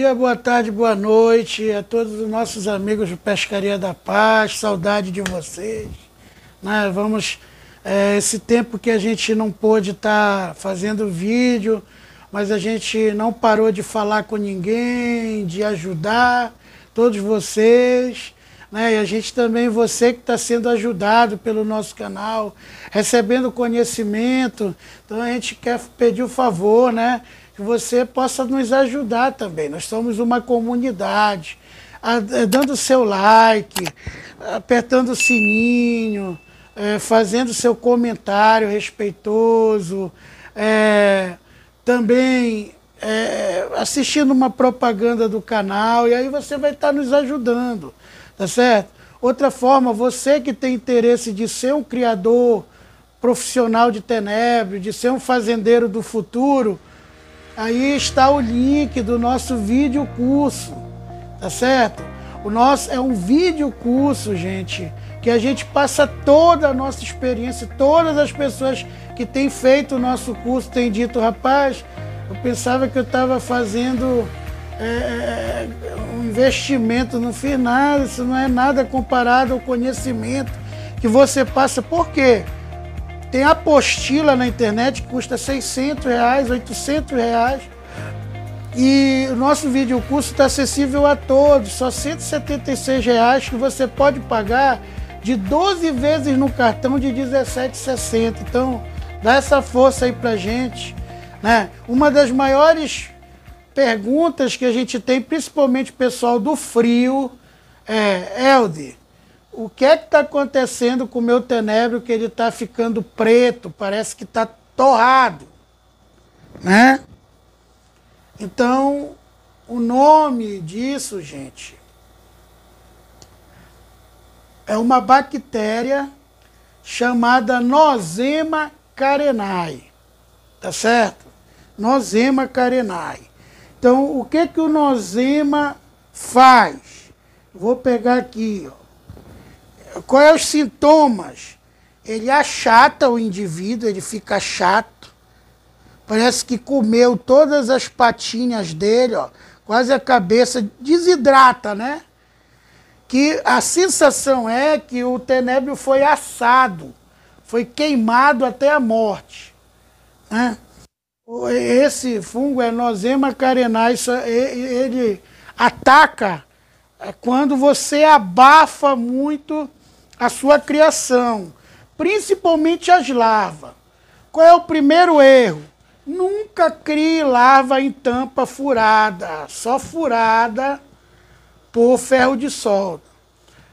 dia, boa tarde, boa noite a todos os nossos amigos do Pescaria da Paz, saudade de vocês. Né? Esse tempo que a gente não pôde estar fazendo vídeo, mas a gente não parou de falar com ninguém, de ajudar todos vocês. Né? E a gente também, você que está sendo ajudado pelo nosso canal, recebendo conhecimento. Então a gente quer pedir o favor, né? Que você possa nos ajudar também. Nós somos uma comunidade, dando seu like, apertando o sininho, fazendo seu comentário respeitoso, também assistindo uma propaganda do canal, e aí você vai estar nos ajudando, tá certo? Outra forma, você que tem interesse de ser um criador profissional de tenebro, de ser um fazendeiro do futuro, aí está o link do nosso vídeo curso, tá certo? O nosso é um vídeo curso, gente, que a gente passa toda a nossa experiência, todas as pessoas que têm feito o nosso curso têm dito, rapaz, eu pensava que eu estava fazendo um investimento, não fiz nada, isso não é nada comparado ao conhecimento que você passa. Por quê? Tem apostila na internet que custa R$600, R$800. E o nosso vídeo curso está acessível a todos, só R$176 que você pode pagar de 12 vezes no cartão de R$17,60. Então, dá essa força aí pra gente. Né? Uma das maiores perguntas que a gente tem, principalmente o pessoal do frio, Helder, o que é que está acontecendo com o meu tenebro que ele está ficando preto, parece que está torrado, né? Então, o nome disso, gente, é uma bactéria chamada Nosema carenae, tá certo? Nosema carenae. Então, o que que o Nosema faz? Vou pegar aqui, ó. Quais são os sintomas? Ele achata o indivíduo, ele fica chato. Parece que comeu todas as patinhas dele, ó, quase a cabeça, desidrata, né? Que a sensação é que o tenebro foi assado, foi queimado até a morte. Né? Esse fungo é Nosema carenae, ele ataca quando você abafa muito a sua criação, principalmente as larvas. Qual é o primeiro erro? Nunca crie larva em tampa furada, só furada por ferro de solda.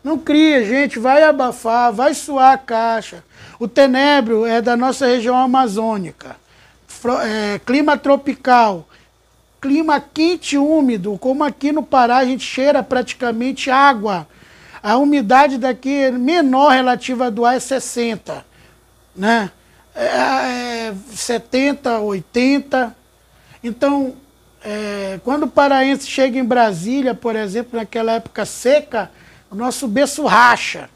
Não cria, gente, vai abafar, vai suar a caixa. O tenebro é da nossa região amazônica, clima tropical, clima quente e úmido, como aqui no Pará a gente cheira praticamente água. A umidade daqui menor relativa do ar é 60, né? 70, 80. Então, quando o paraense chega em Brasília, por exemplo, naquela época seca, o nosso berço racha,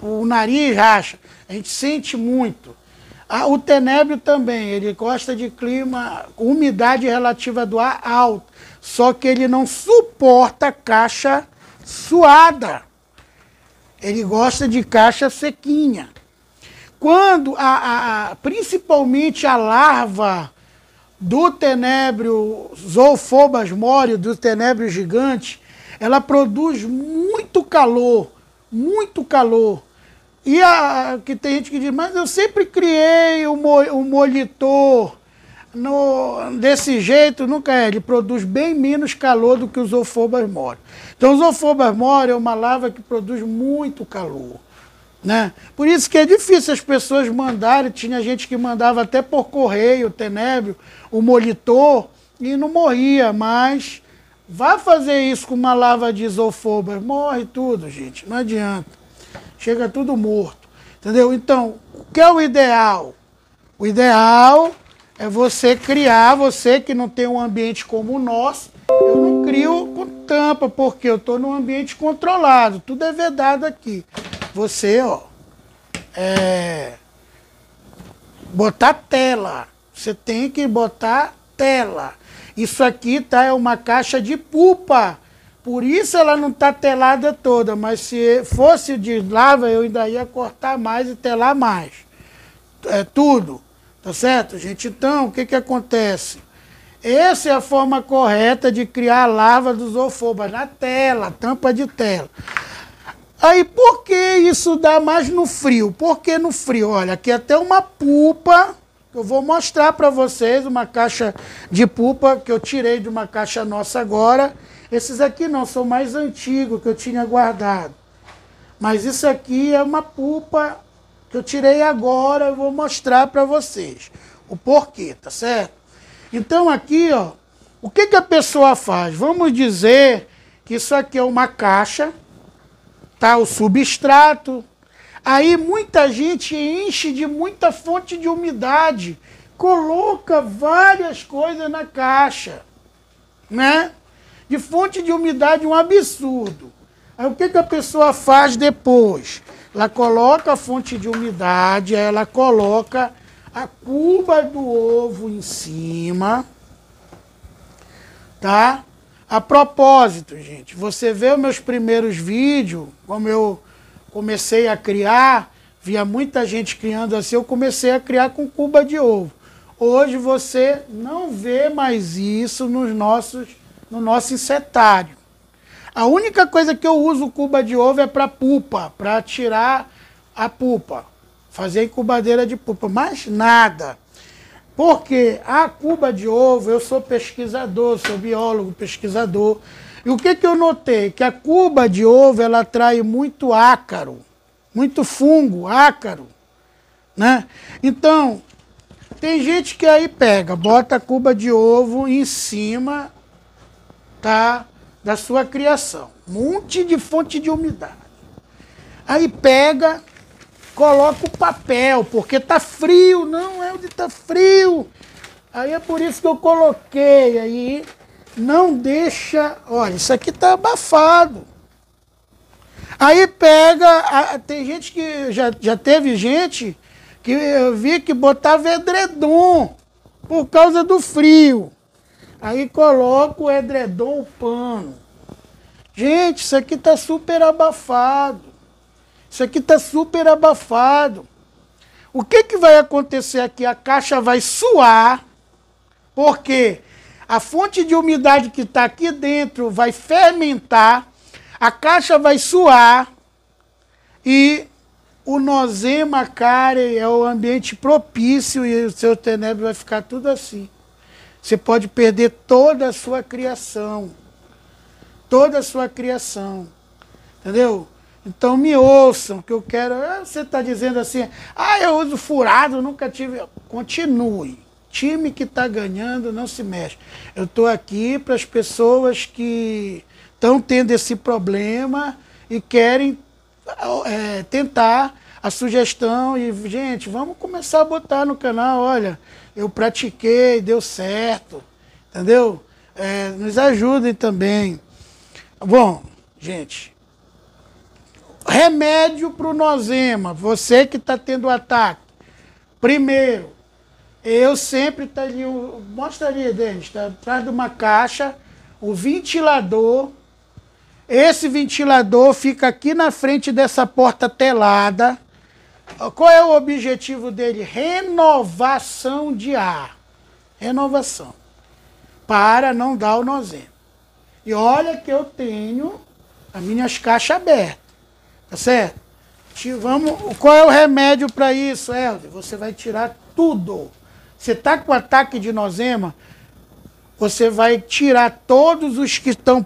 o nariz racha, a gente sente muito. O tenebro também, ele gosta de clima, umidade relativa do ar alta, só que ele não suporta caixa suada. Ele gosta de caixa sequinha. Quando, principalmente a larva do tenebro Zoophobas morior, do tenebro gigante, ela produz muito calor, muito calor. E que tem gente que diz, mas eu sempre criei o molitor desse jeito, nunca é. Ele produz bem menos calor do que o Zoophobas morior. Então o Zoophobas morior é uma larva que produz muito calor. Né? Por isso que é difícil as pessoas mandarem, tinha gente que mandava até por correio, o tenebro, o molitor, e não morria, mas vá fazer isso com uma larva de Zoophobas, morre tudo, gente, não adianta. Chega tudo morto, entendeu? Então, o que é o ideal? O ideal é você criar, você que não tem um ambiente como o nosso. Eu não crio com tampa, porque eu estou num ambiente controlado, tudo é vedado aqui. Você, ó, botar tela, você tem que botar tela. Isso aqui, tá, é uma caixa de pupa. Por isso ela não está telada toda, mas se fosse de lava, eu ainda ia cortar mais e telar mais. É tudo, tá certo, gente? Então, o que que acontece? Essa é a forma correta de criar a larva dos zoofobas, na tela, tampa de tela. Aí, por que isso dá mais no frio? Por que no frio? Olha, aqui até uma pupa, que eu vou mostrar para vocês, uma caixa de pupa que eu tirei de uma caixa nossa agora. Esses aqui não, são mais antigos, que eu tinha guardado. Mas isso aqui é uma pupa que eu tirei agora, eu vou mostrar para vocês o porquê, tá certo? Então aqui, ó, o que que a pessoa faz? Vamos dizer que isso aqui é uma caixa, tá? O substrato. Aí muita gente enche de muita fonte de umidade, coloca várias coisas na caixa, né? De fonte de umidade um absurdo. Aí o que que a pessoa faz depois? Ela coloca a fonte de umidade, aí ela coloca a cuba do ovo em cima, tá? A propósito, gente, você vê os meus primeiros vídeos, como eu comecei a criar, via muita gente criando assim, eu comecei a criar com cuba de ovo. Hoje você não vê mais isso no nosso insetário. A única coisa que eu uso cuba de ovo é para pupa, para tirar a pupa, fazer incubadeira de pupa, mais nada. Porque a cuba de ovo, eu sou pesquisador, sou biólogo, pesquisador. E o que que eu notei? Que a cuba de ovo, ela atrai muito ácaro, muito fungo, ácaro, né? Então, tem gente que aí pega, bota a cuba de ovo em cima, tá, da sua criação. Um monte de fonte de umidade. Aí pega, coloca o papel, porque tá frio. Não, é onde tá frio. Aí é por isso que eu coloquei aí. Não deixa... Olha, isso aqui tá abafado. Aí pega... Tem gente que... Já teve gente que eu vi que botava edredom por causa do frio. Aí coloca o edredom, o pano. Gente, isso aqui tá super abafado. Isso aqui tá super abafado. O que que vai acontecer aqui? A caixa vai suar, porque a fonte de umidade que está aqui dentro vai fermentar, a caixa vai suar e o nosema cárie é o ambiente propício e o seu tenebro vai ficar tudo assim. Você pode perder toda a sua criação. Toda a sua criação. Entendeu? Então me ouçam, que eu quero... Você está dizendo assim, eu uso furado, nunca tive... Continue. Time que está ganhando não se mexe. Eu estou aqui para as pessoas que estão tendo esse problema e querem tentar a sugestão. E, gente, vamos começar a botar no canal, olha, eu pratiquei, deu certo, entendeu? Nos ajudem também. Bom, gente, remédio para o nosema, você que está tendo ataque. Primeiro, eu sempre estaria, mostra ali, Denis, está atrás de uma caixa, o ventilador. Esse ventilador fica aqui na frente dessa porta telada. Qual é o objetivo dele? Renovação de ar. Renovação. Para não dar o nosema. E olha que eu tenho as minhas caixas abertas. Tá certo? Qual é o remédio para isso, Helder? Você vai tirar tudo. Você está com ataque de nosema, você vai tirar todos os que estão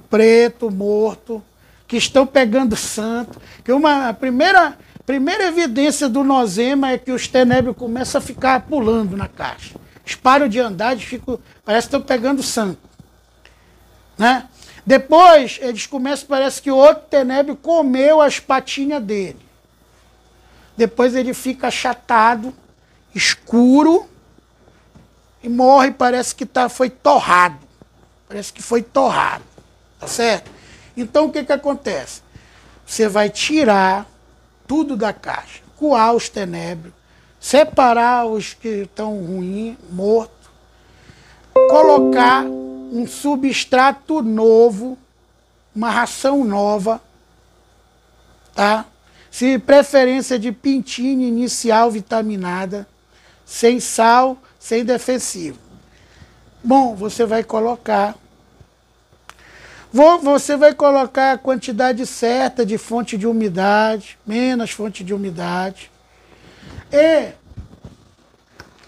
preto, morto, que estão pegando santo. Que a primeira evidência do nosema é que os tenébrios começam a ficar pulando na caixa. Eles param de andar, parece que estão pegando santo. Né? Depois, eles começam, parece que o outro tenébrio comeu as patinhas dele. Depois ele fica achatado, escuro, e morre, parece que foi torrado. Parece que foi torrado. Tá certo? Então, o que que acontece? Você vai tirar tudo da caixa, coar os tenébrios, separar os que estão ruins, mortos. colocar um substrato novo, uma ração nova, tá? Se preferência de pintina inicial vitaminada, sem sal, sem defensivo. Bom, você vai colocar a quantidade certa de fonte de umidade, menos fonte de umidade. E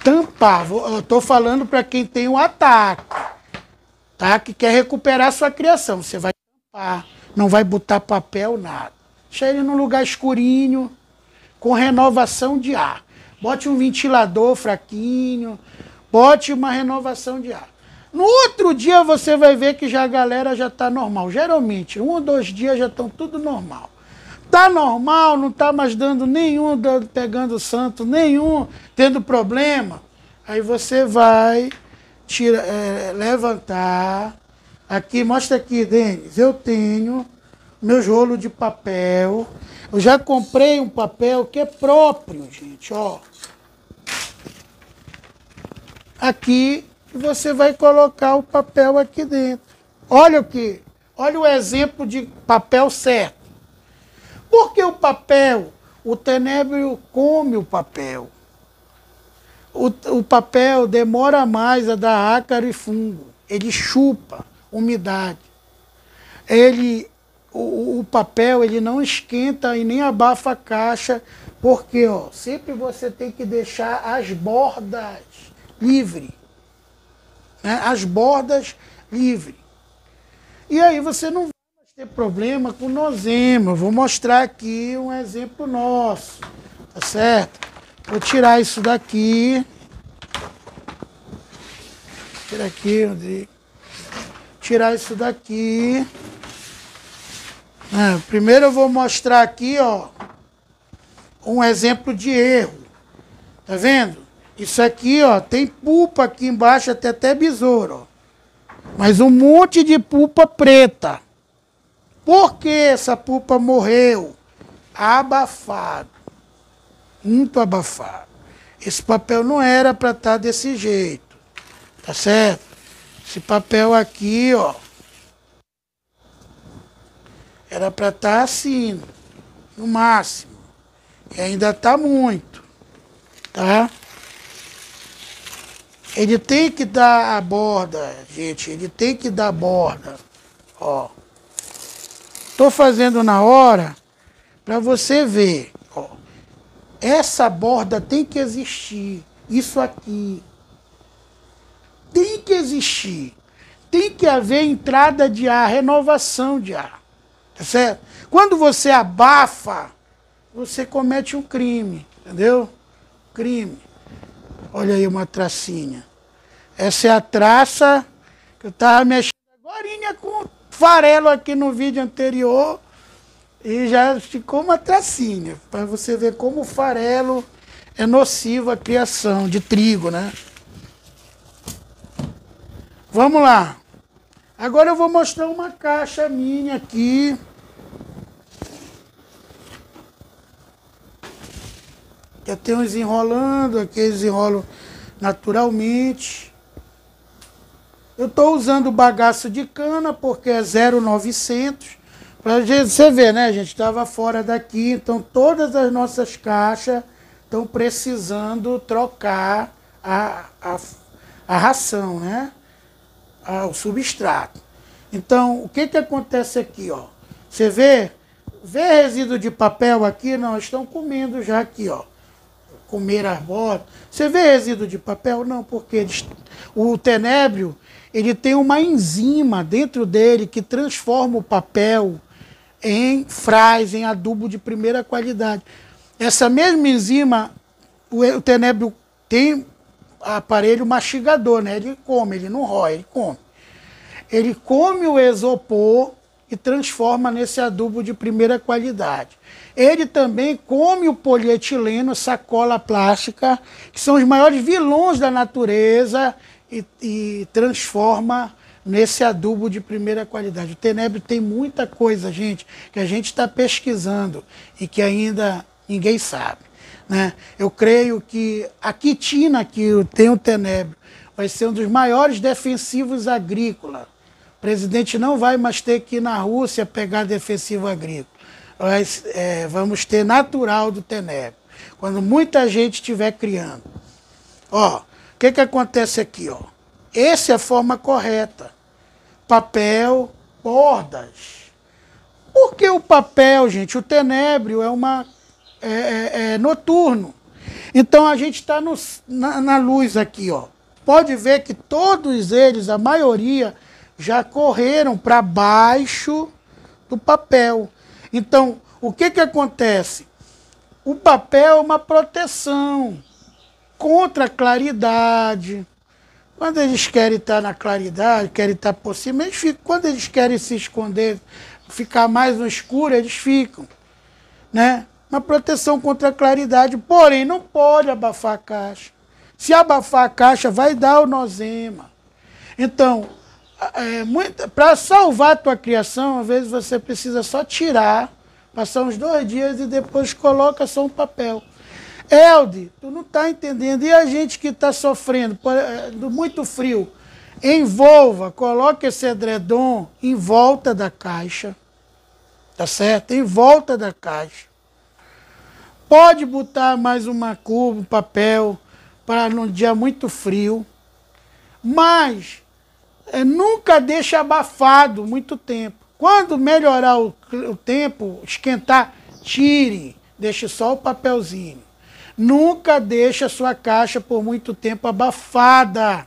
tampar. Eu estou falando para quem tem um ataque, tá? Que quer recuperar sua criação. Você vai tampar, não vai botar papel, nada. Deixa ele num lugar escurinho, com renovação de ar. Bote um ventilador fraquinho, bote uma renovação de ar. No outro dia você vai ver que já a galera já está normal. Geralmente, 1 ou 2 dias já estão tudo normal. Tá normal, não tá mais dando nenhum, pegando santo, nenhum, tendo problema. Aí você vai levantar. Aqui, mostra aqui, Denis. Eu tenho meus rolos de papel. Eu já comprei um papel que é próprio, gente, ó. Aqui, você vai colocar o papel aqui dentro. Olha aqui, olha o exemplo de papel certo. Porque o papel, o tenébrio come o papel. O papel demora mais a dar ácaro e fungo. Ele chupa umidade. O papel ele não esquenta e nem abafa a caixa, porque ó, sempre você tem que deixar as bordas livres. Né? As bordas livres. E aí você não vai mais ter problema com nosema. Eu vou mostrar aqui um exemplo nosso. Tá certo? Vou tirar isso daqui. Tira aqui, Rodrigo. Tirar isso daqui. Primeiro eu vou mostrar aqui, ó, um exemplo de erro. Tá vendo? Isso aqui, ó, tem pulpa aqui embaixo, até besouro, ó. Mas um monte de pulpa preta. Por que essa pulpa morreu? Abafado. Muito abafado. Esse papel não era para estar desse jeito. Tá certo? Esse papel aqui, ó, era para estar assim, no máximo. E ainda está muito. Tá? Ele tem que dar a borda, gente. Ele tem que dar a borda. Ó. Estou fazendo na hora para você ver. Ó. Essa borda tem que existir. Isso aqui. Tem que existir. Tem que haver entrada de ar, renovação de ar. Tá certo? Quando você abafa, você comete um crime. Entendeu? Crime. Olha aí uma tracinha. Essa é a traça que eu estava mexendo agora com farelo aqui no vídeo anterior. E já ficou uma tracinha. Para você ver como o farelo é nocivo à criação de trigo, né? Vamos lá. Agora eu vou mostrar uma caixa minha aqui. Já tem uns enrolando, aqui eles enrolam naturalmente. Eu estou usando bagaço de cana porque é 0,900. Para você ver, né, gente? Estava fora daqui, então todas as nossas caixas estão precisando trocar a ração, né? O substrato. Então, o que acontece aqui, ó? Você vê resíduo de papel aqui? Não, estão comendo já aqui, ó. Comer as bordas. Você vê resíduo de papel? Não, porque o tenébrio, ele tem uma enzima dentro dele que transforma o papel em frais, em adubo de primeira qualidade. Essa mesma enzima, o tenébrio tem aparelho mastigador, né? Ele come, ele não rói, ele come. Ele come o isopor e transforma nesse adubo de primeira qualidade. Ele também come o polietileno, sacola plástica, que são os maiores vilões da natureza, e transforma nesse adubo de primeira qualidade. O tenébrio tem muita coisa, gente, que a gente está pesquisando e que ainda ninguém sabe. Né? Eu creio que a quitina que tem o tenébrio, vai ser um dos maiores defensivos agrícolas. O presidente não vai mais ter que ir na Rússia pegar defensivo agrícola. Vamos ter natural do Tenebro, quando muita gente estiver criando. Ó, o que acontece aqui? Ó? Essa é a forma correta. Papel, bordas. Por que o papel, gente? O tenebro é noturno. Então a gente está na luz aqui, ó. Pode ver que todos eles, a maioria, já correram para baixo do papel. Então, o que acontece? O papel é uma proteção contra a claridade. Quando eles querem estar na claridade, querem estar por cima, eles ficam. Quando eles querem se esconder, ficar mais no escuro, eles ficam. Né? Uma proteção contra a claridade, porém não pode abafar a caixa. Se abafar a caixa, vai dar o nosema. Então, para salvar a tua criação, às vezes você precisa só tirar, passar uns 2 dias e depois coloca só um papel. Elde, tu não está entendendo. E a gente que está sofrendo do muito frio, envolva, coloque esse edredom em volta da caixa. Tá certo? Em volta da caixa. Pode botar mais uma cuba, um papel, para num dia muito frio. Mas nunca deixa abafado muito tempo. Quando melhorar o tempo, esquentar, tire. Deixe só o papelzinho. Nunca deixe a sua caixa por muito tempo abafada,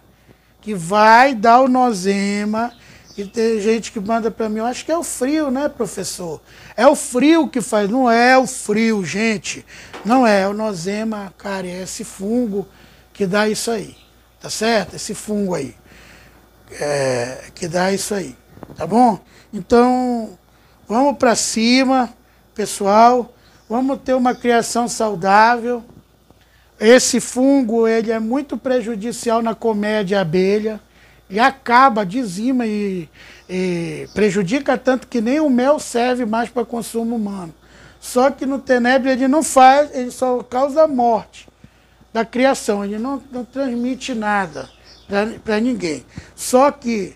que vai dar o nosema. E tem gente que manda para mim, eu acho que é o frio, né, professor? É o frio que faz, não é o frio, gente. Não é o nosema, cara, é esse fungo que dá isso aí, tá certo? Esse fungo aí, que dá isso aí, tá bom? Então, vamos para cima, pessoal, vamos ter uma criação saudável. Esse fungo, ele é muito prejudicial na colmeia de abelha, e acaba, dizima e prejudica tanto que nem o mel serve mais para consumo humano. Só que no tenebro ele não faz, ele só causa morte da criação, ele não transmite nada para ninguém. Só que,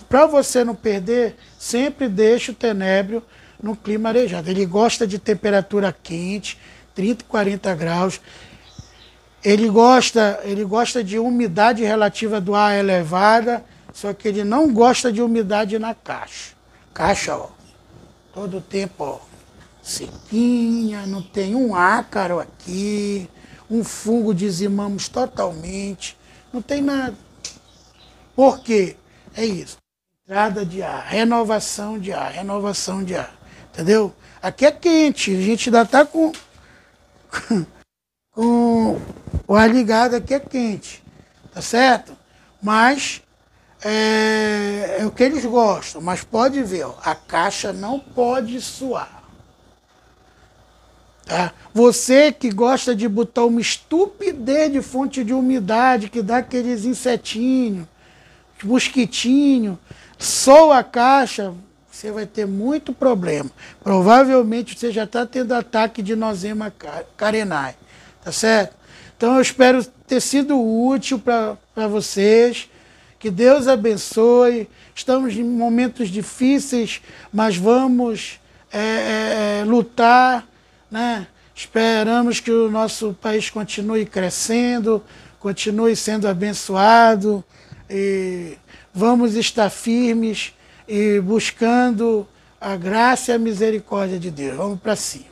para você não perder, sempre deixe o tenebro no clima arejado. Ele gosta de temperatura quente, 30 e 40 graus. Ele gosta de umidade relativa do ar elevada, só que ele não gosta de umidade na caixa. Caixa, ó, todo o tempo, ó, sequinha, não tem um ácaro aqui, um fungo dizimamos totalmente, não tem nada. Por quê? É isso. Entrada de ar, renovação de ar, entendeu? Aqui é quente, a gente ainda está com o ar ligado, aqui é quente, tá certo? Mas é o que eles gostam, mas pode ver, ó, a caixa não pode suar. Tá? Você que gosta de botar uma estupidez de fonte de umidade, que dá aqueles insetinhos, mosquitinhos, soa a caixa, você vai ter muito problema. Provavelmente você já está tendo ataque de nosema carenae, tá certo? Então eu espero ter sido útil para vocês, que Deus abençoe. Estamos em momentos difíceis, mas vamos lutar, né? Esperamos que o nosso país continue crescendo, continue sendo abençoado, e vamos estar firmes e buscando a graça e a misericórdia de Deus. Vamos para cima.